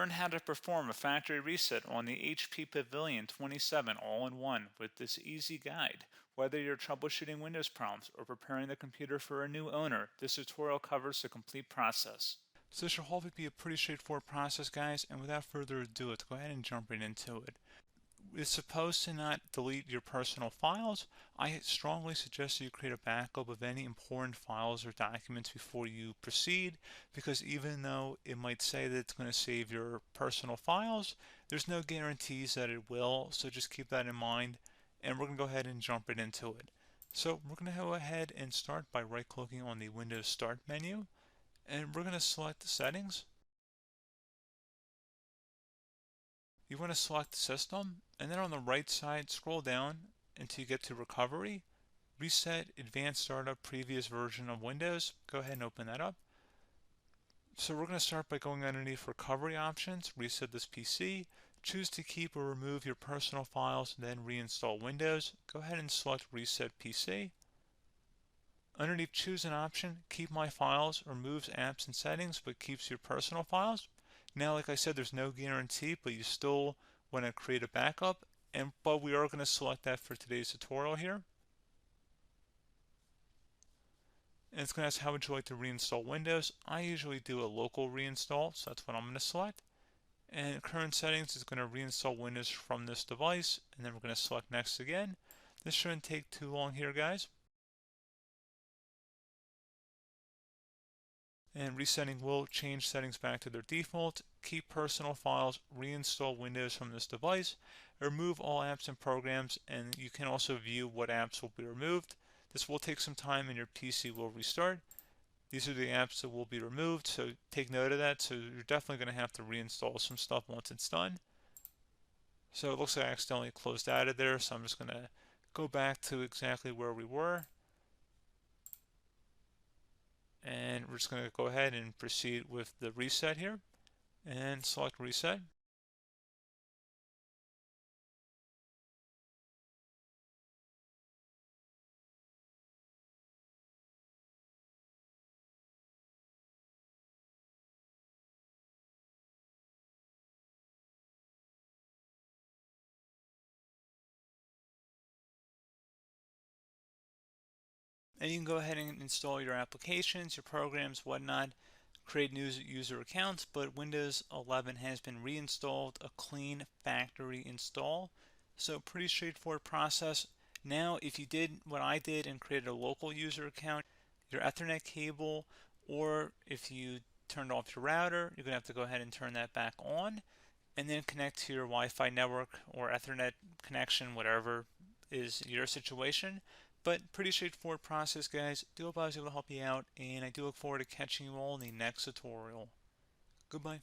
Learn how to perform a factory reset on the HP Pavilion 27 all-in-one with this easy guide. Whether you're troubleshooting Windows problems or preparing the computer for a new owner, this tutorial covers the complete process. So this should hopefully be a pretty straightforward process, guys, and without further ado, let's go ahead and jump right into it. It's supposed to not delete your personal files. I strongly suggest you create a backup of any important files or documents before you proceed, because even though it might say that it's going to save your personal files, there's no guarantees that it will, so just keep that in mind, and we're going to go ahead and jump right into it. So we're going to go ahead and start by right-clicking on the Windows Start menu, and we're going to select the settings. You want to select System, and then on the right side, scroll down until you get to Recovery. Reset Advanced Startup Previous Version of Windows. Go ahead and open that up. So we're going to start by going underneath Recovery Options, reset this PC. Choose to keep or remove your personal files, then reinstall Windows. Go ahead and select Reset PC. Underneath Choose an option, Keep My Files removes apps and settings but keeps your personal files. Now, like I said, there's no guarantee, but you still want to create a backup, but we are going to select that for today's tutorial here. And it's going to ask how would you like to reinstall Windows. I usually do a local reinstall, so that's what I'm going to select. And current settings is going to reinstall Windows from this device, and then we're going to select next again. This shouldn't take too long here, guys. And resetting will change settings back to their default, keep personal files, reinstall Windows from this device, remove all apps and programs, and you can also view what apps will be removed. This will take some time and your PC will restart. These are the apps that will be removed, so take note of that. So you're definitely going to have to reinstall some stuff once it's done. So it looks like I accidentally closed out of there, so I'm just going to go back to exactly where we were. And we're just going to go ahead and proceed with the reset here and select reset. And you can go ahead and install your applications, your programs, whatnot, create new user accounts, but Windows 11 has been reinstalled, a clean factory install. So pretty straightforward process. Now, if you did what I did and created a local user account, your Ethernet cable, or if you turned off your router, you're going to have to go ahead and turn that back on, and then connect to your Wi-Fi network or Ethernet connection, whatever is your situation. But pretty straightforward process, guys. Do hope I was able to help you out, and I do look forward to catching you all in the next tutorial. Goodbye.